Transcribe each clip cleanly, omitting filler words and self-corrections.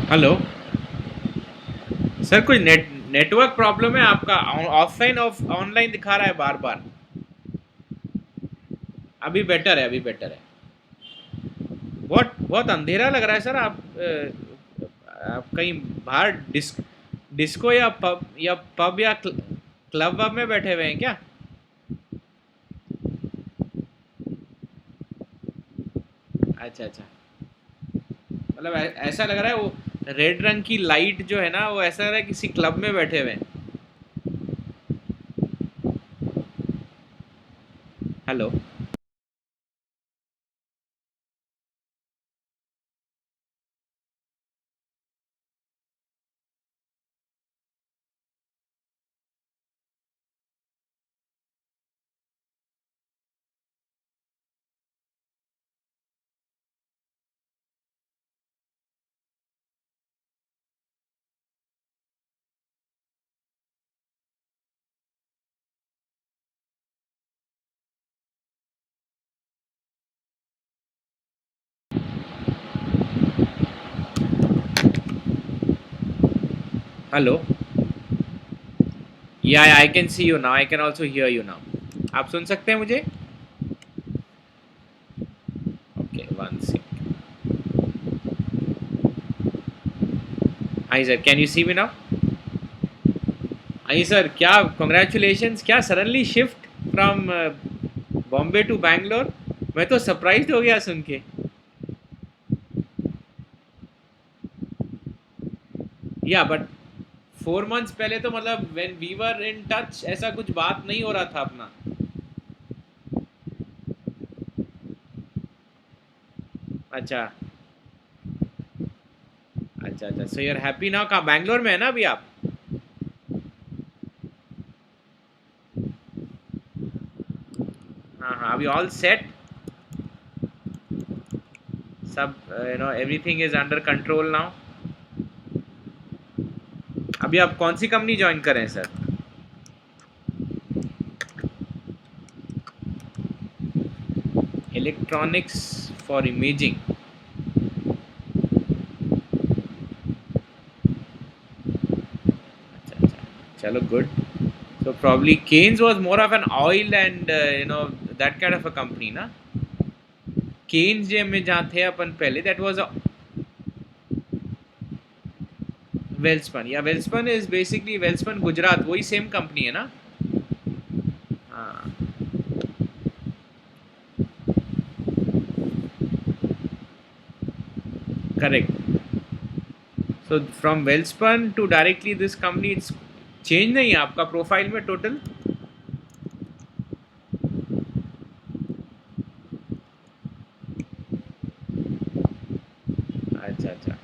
Hello sir, कोई network problem है आपका? ऑफलाइन ऑनलाइन दिखा रहा है बार बार। अभी बेटर है, अभी बेटर है। बहुत बहुत अंधेरा लग रहा है सर। आप कहीं बाहर डिस्को या पब या क्लब वब में बैठे हुए हैं क्या? अच्छा अच्छा। मतलब ऐसा लग रहा है वो रेड रंग की लाइट जो है ना, वो ऐसा लग रहा है किसी क्लब में बैठे हुए हैं। Hello. Hello. Yeah I can see you now, I can also hear you now. आप सुन सकते हैं मुझे? Okay, one second. हाँ sir, can you see me now? हाँ सर, क्या कॉन्ग्रेचुलेशंस! क्या suddenly shift from Bombay to Bangalore? मैं तो सरप्राइज हो गया सुन के। या बट 4 मंथ्स पहले तो मतलब when we were in touch ऐसा कुछ बात नहीं हो रहा था अपना। अच्छा अच्छा अच्छा। So you are happy now? कहाँ, बैंगलोर में है ना अभी आप? हाँ हाँ, अभी ऑल सेट। सब everything is under control now. अभी आप कौन सी कंपनी ज्वाइन करें सर? Electronics for imaging. अच्छा अच्छा, चलो good. So probably Keynes was more of an oil and that kind of a company, ना? Keynes जे में जहाँ थे अपन पहले, that was a Welspun. या Welspun is basically Welspun Gujarat, वही सेम कंपनी है ना? हाँ, correct. So from Welspun to directly this company, it's change नहीं है आपका प्रोफाइल में टोटल? अच्छा अच्छा।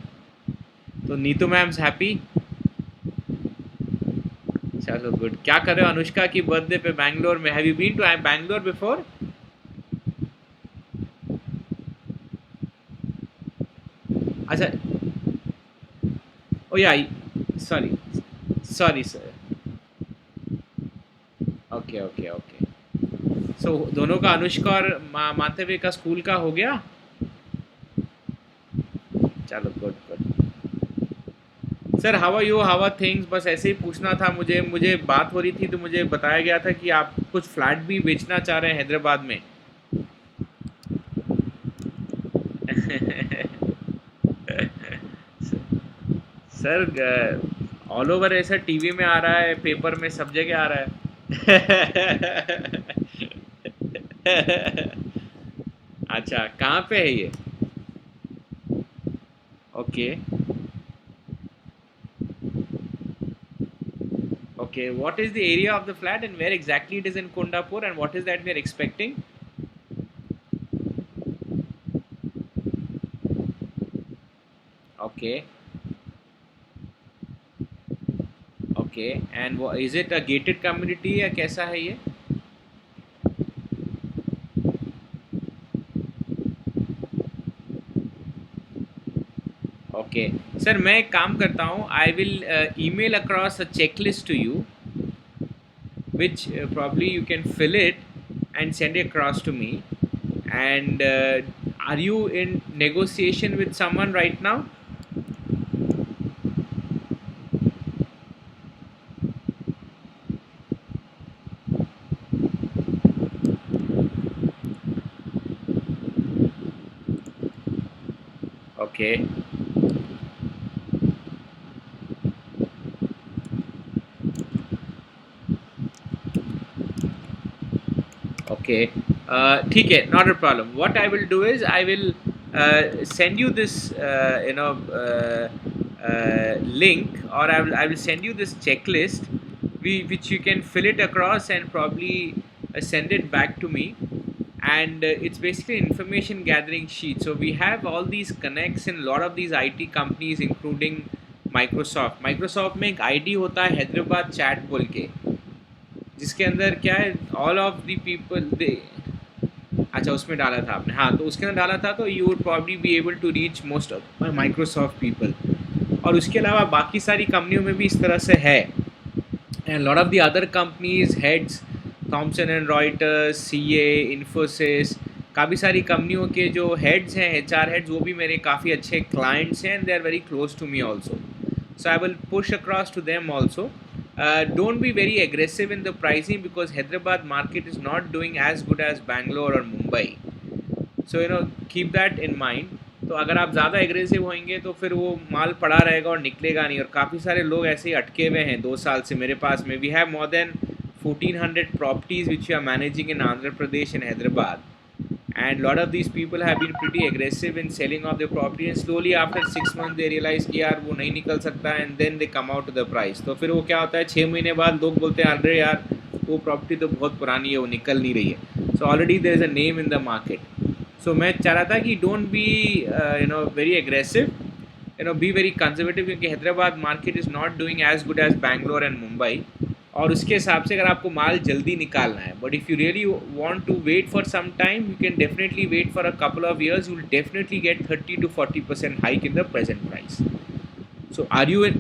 तो नीतू मैम हैप्पी? चलो गुड। क्या कर रहे हो अनुष्का की बर्थडे पे बैंगलोर में? Have you been to Bangalore before? अच्छा। Oh yeah, sorry sorry sir. Okay okay okay. So दोनों का, अनुष्का और माथेवे का स्कूल का हो गया? चलो good good. Sir how are you, how are things? बस ऐसे ही पूछना था। मुझे मुझे बात हो रही थी तो मुझे बताया गया था कि आप कुछ फ्लैट भी बेचना चाह रहे हैं हैदराबाद में। सर ऑल ओवर ऐसा टीवी में आ रहा है, पेपर में, सब जगह आ रहा है। अच्छा, कहाँ पे है ये? Okay okay. What is the area of the flat and where exactly it is in Kondapur, and what is that we are expecting? Okay okay. And is it a gated community या कैसा है ये? Okay sir, मैं एक काम करता हूँ। I will email across a checklist to you, which probably you can fill it and send it across to me. And are you in negotiation with someone right now? Okay okay ठीक है, not a problem. What I will do is I will send you this link, or I will send you this checklist, which you can fill it across and probably send it back to me. And it's basically information gathering sheet. So we have all these connects in a lot of these IT companies, including Microsoft में एक ID होता है Hyderabad chat बोल के, जिसके अंदर क्या है, all of the people they. अच्छा, उसमें डाला था आपने, हाँ, तो उसके अंदर डाला था, तो you would probably be able to reach most of Microsoft people. और उसके अलावा बाकी सारी कंपनियों में भी इस तरह से है. And lot of the other companies heads, Thomson and Reuters, CA, Infosys, काफ़ी सारी कंपनियों के जो हेड्स हैं, एचआर हेड्स, वो भी मेरे काफ़ी अच्छे क्लाइंट्स हैं, and they are very close to me also. So I will push across to them also. Don't be very aggressive in the pricing, because Hyderabad market is not doing as good as Bangalore or Mumbai. So keep that in mind. तो अगर आप ज़्यादा aggressive होंगे तो फिर वो माल पड़ा रहेगा और निकलेगा नहीं. और काफ़ी सारे लोग ऐसे ही अटके हुए हैं 2 साल से मेरे पास में. We have more than 1400 properties which we are managing in Andhra Pradesh and Hyderabad. And lot of these people have been pretty aggressive in selling off their property, and slowly after 6 months they realize कि यार वो नहीं निकल सकता, and then they come out to the price. तो फिर वो क्या होता है, 6 महीने बाद लोग बोलते हैं अरे यार वो प्रॉपर्टी तो बहुत पुरानी है, वो निकल नहीं रही है. So already there is a name in the market. So मैं चाह रहा था कि don't be very aggressive, be very conservative, क्योंकि Hyderabad market is not doing as good as Bangalore and Mumbai. और उसके हिसाब से अगर आपको माल जल्दी निकालना है, but if you really want to wait for some time, you can definitely wait for a couple of years. You will definitely get 30 to 40% hike in the present price. So are you in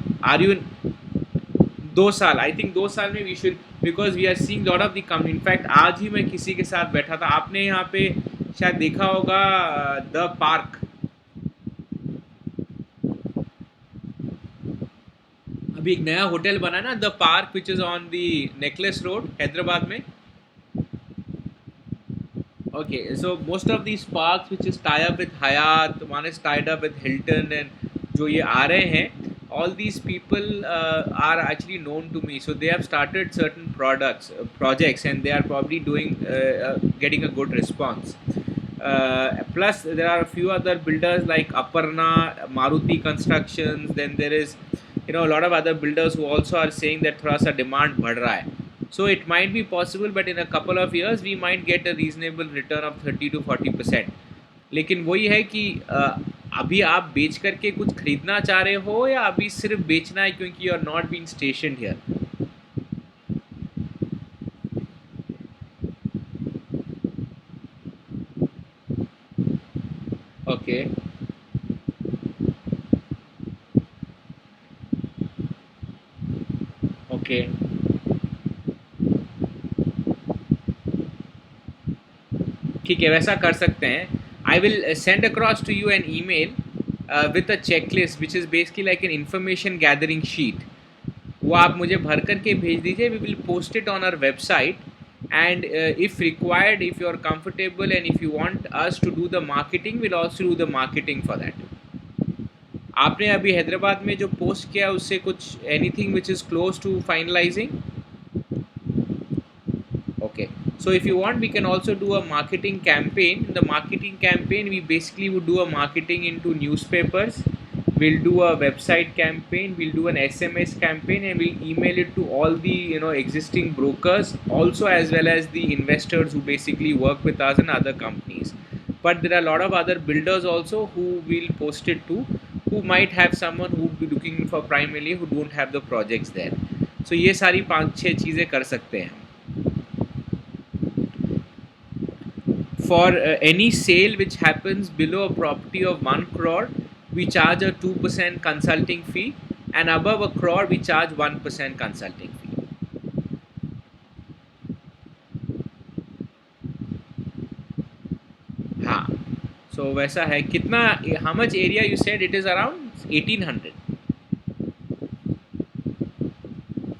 2 साल, I think 2 साल में we should, because we are seeing lot of the company. In fact आज ही मैं किसी के साथ बैठा था, आपने यहाँ पे शायद देखा होगा द पार्क. अभी एक नया होटल बना ना, the park, which is on the necklace road Hyderabad में. Okay, so most of these parks which is tie up with Hyatt, one is tied up with Hilton, and जो ये आ रहे हैं, all these people are actually known to me. So they have started certain projects, and they are probably getting a good response. Plus there are a few other builders like Aparna, Maruti Constructions. Then there is a lot of other builders who also are saying that थोड़ा सा demand बढ़ रहा है. So it might be possible, but in a couple of years we might get a reasonable return of 30 to 40%. लेकिन वही है कि अभी आप बेच करके कुछ खरीदना चाह रहे हो, या अभी सिर्फ बेचना है क्योंकि you are not being stationed here. Okay okay ठीक है, वैसा कर सकते हैं. I will send across to you an email with a checklist which is basically like an information gathering sheet. वो आप मुझे भर करके भेज दीजिए. We will post it on our website, and if required, if you are comfortable and if you want us to do the marketing, we'll also do the marketing for that. आपने अभी हैदराबाद में जो पोस्ट किया उससे कुछ anything which is close to finalising? Okay, so if you want, we can also do a marketing campaign. In the marketing campaign, we basically would do a marketing into newspapers, we'll do a website campaign, we'll do an SMS campaign, and we'll email it to all the existing brokers also, as well as the investors who basically work with us and other companies. But there are a lot of other builders also who will post it to, who might have someone who would be looking for primarily who don't have the projects there. So ये सारी 5-6 चीज़ें कर सकते हैं. For any sale which happens below a property of 1 crore, we charge a 2% consulting fee, and above a crore we charge 1% consulting fee. हाँ, so वैसा है. कितना, how much area you said? It is around 1800.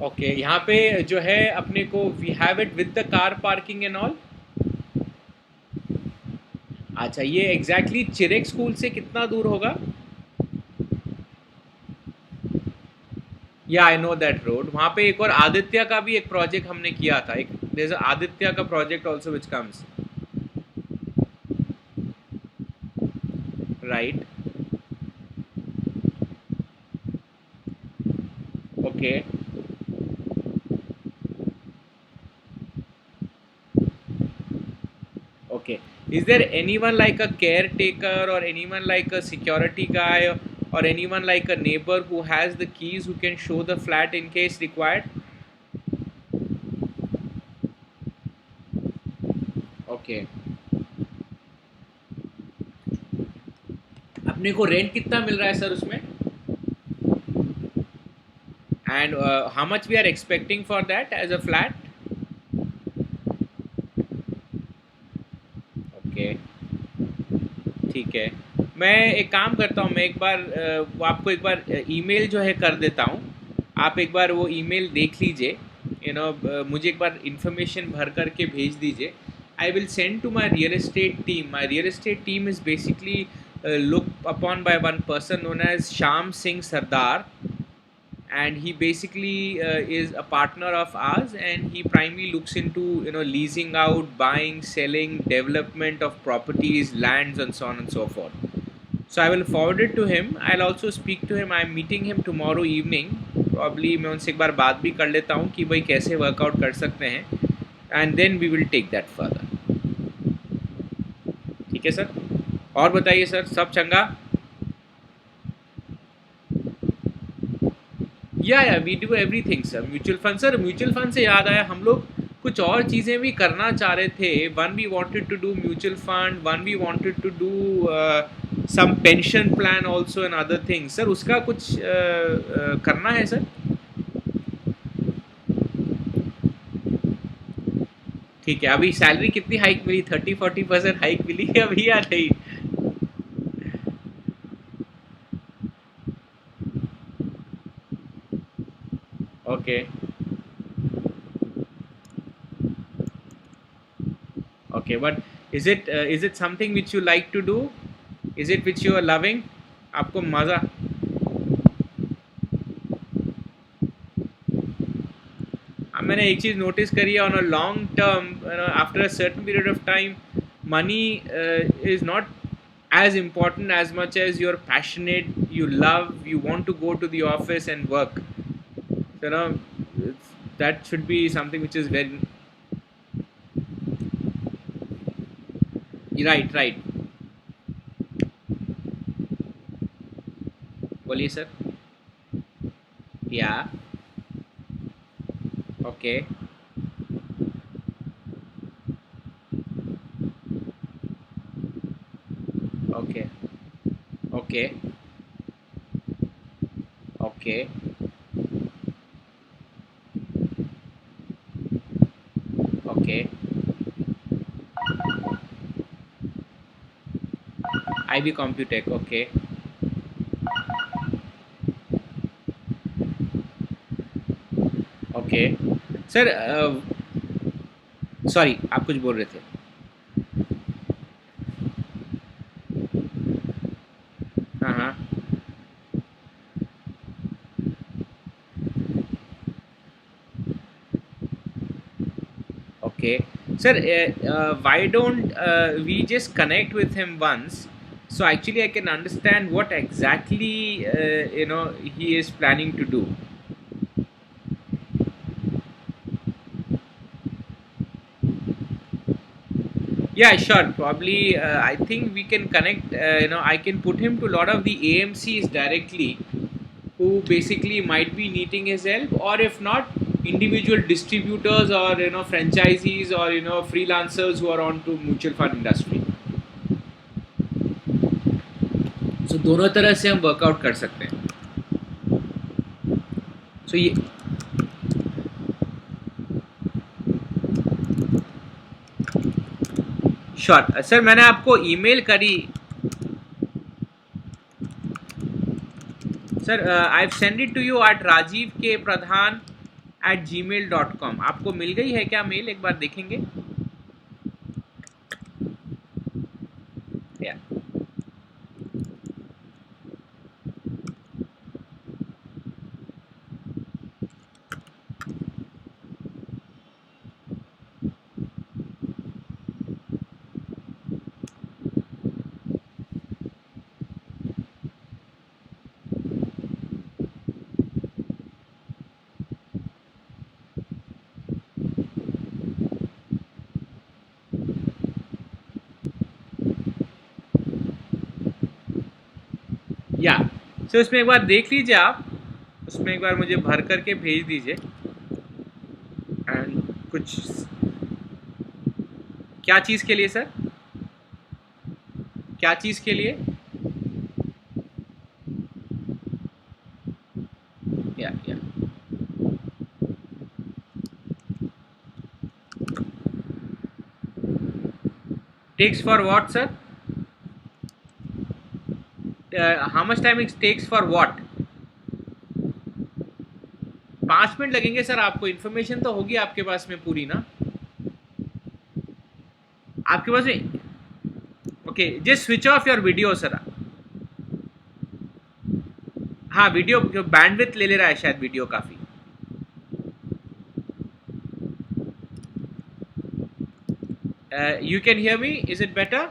Okay, यहाँ पे जो है अपने को we have it with the car parking and all. अच्छा, ये एग्जैक्टली चिरेक स्कूल से कितना दूर होगा? या आई नो दैट रोड, वहाँ पे एक और आदित्य का भी एक प्रोजेक्ट हमने किया था, एक देयर आदित्य का project also which comes, right? Okay, okay. Is there anyone like a caretaker or anyone like a security guy or anyone like a neighbor who has the keys who can show the flat in case required? Okay. अपने को rent कितना मिल रहा है sir उसमें? And how much we are expecting for that as a flat? Okay. ठीक है, मैं एक काम करता हूँ, मैं एक बार वो आपको एक बार ईमेल जो है कर देता हूँ, आप एक बार वो ईमेल देख लीजिए, मुझे एक बार इंफॉर्मेशन भर करके भेज दीजिए. I will send to my real estate team. My real estate team is basically looked upon by one person known as Sham Singh Sardar, and he basically is a partner of ours, and he primarily looks into leasing out, buying, selling, development of properties, lands, and so on and so forth. So I will forward it to him. I'll also speak to him. I'm meeting him tomorrow evening. Probably मैं उनसे एक बार बात भी कर लेता हूँ कि भाई कैसे वर्कआउट कर सकते हैं, and then we will take that further. ठीक है सर, और बताइए सर, सब चंगा? या we do everything sir. Mutual fund sir, mutual fund से याद आया, हम लोग कुछ और चीज़ें भी करना चाह रहे थे. One we wanted to do mutual fund, one we wanted to do some pension plan also and other things. Sir उसका कुछ करना है सर? ठीक है, अभी सैलरी कितनी हाइक मिली? 30-40% हाइक मिली है अभी या नहीं? Okay, okay, but is it something which you like to do? Is it which you are loving? आपको मज़ा? अब मैंने एक चीज़ नोटिस करी है, on a long term, after a certain period of time, money is not as important as much as you're passionate, you love, you want to go to the office and work. So, that should be something which is very right, right. बोलिए sir. Yeah, okay, okay, okay, okay, okay. I B Computech, okay. Okay sir, sorry आप कुछ बोल रहे थे. हाँ, हाँ. Okay. Sir, why don't we just connect with him once? So actually, I can understand what exactly he is planning to do. Yeah, sure. Probably, I think we can connect. I can put him to a lot of the AMCs directly, who basically might be needing his help, or if not, individual distributors or franchisees or freelancers who are on to mutual fund industry. So दोनों तरह से हम workout कर सकते हैं. So ये sure sir, मैंने आपको ईमेल करी. Sir I send it to you at rajiv.k.pradhan@gmail.com. आपको मिल गई है क्या मेल? एक बार देखेंगे. या, सो इसमें एक बार देख लीजिए आप, उसमें एक बार मुझे भर करके भेज दीजिए। एंड कुछ, क्या चीज़ के लिए सर, क्या चीज़ के लिए? या takes for what sir? How much time it takes for what? 5 minute लगेंगे सर। आपको इन्फॉर्मेशन तो होगी आपके पास में पूरी ना, आपके पास में। Okay, just switch off your video sir. हाँ, वीडियो जो बैंडविड्थ ले रहा है शायद वीडियो काफ़ी। You can hear me, is it better?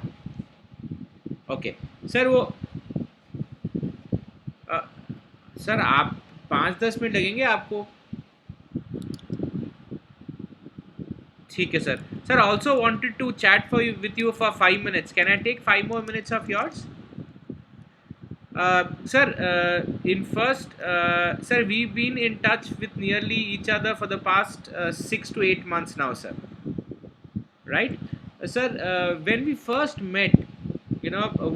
Okay sir, वो uh, सर आप 5-10 मिनट लगेंगे आपको। ठीक है sir. Sir also wanted to chat for you with you for 5 minutes, can I take 5 more minutes off yours? Sir, in first, sir, we've been in touch with nearly each other for the past 6 to 8 months now, sir. Right? Sir, when we first met,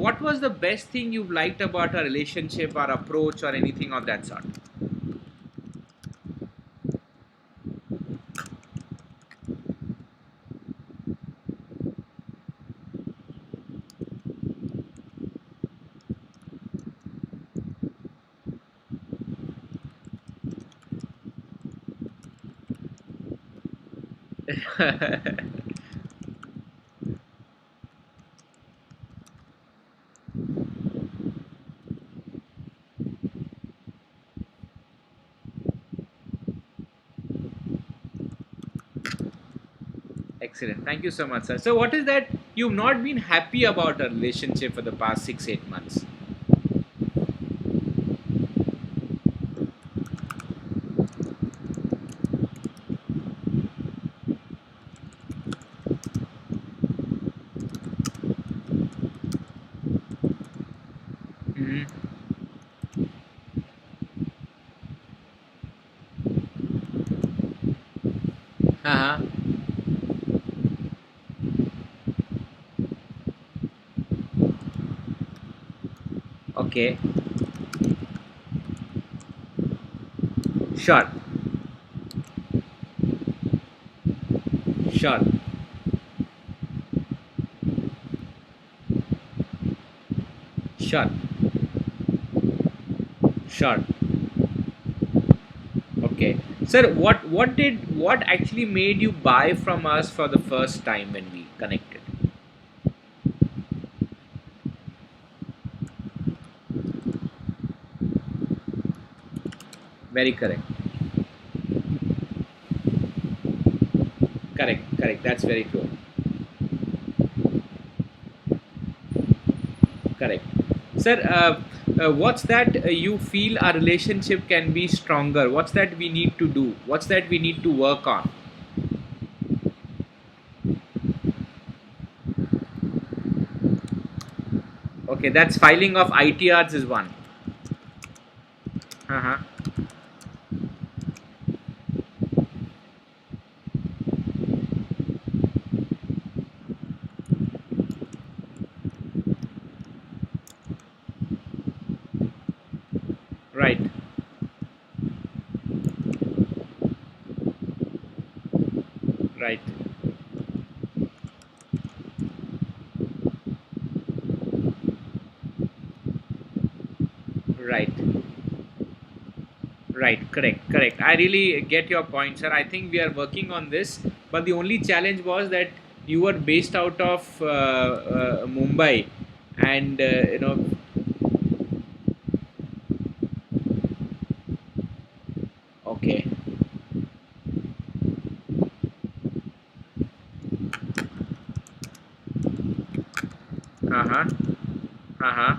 what was the best thing you liked about our relationship, our approach, or anything of that sort? Excellent. Thank you so much, sir. So, what is that you've not been happy about a relationship for the past 6-8 months? Mm-hmm. Uh-huh. Okay. Sure. Sure. Sure. Sure. Okay. Sir, what actually made you buy from us for the first time when we connected? Very correct. Correct. Correct. That's very true. Correct. Sir, what's that you feel our relationship can be stronger? What's that we need to do? What's that we need to work on? Okay, that's filing of ITRs is one. Uh-huh. Right. Right. Right. Right, correct, correct. I really get your point, sir. I think we are working on this, but the only challenge was that you were based out of Mumbai, and okay, uh huh, uh huh.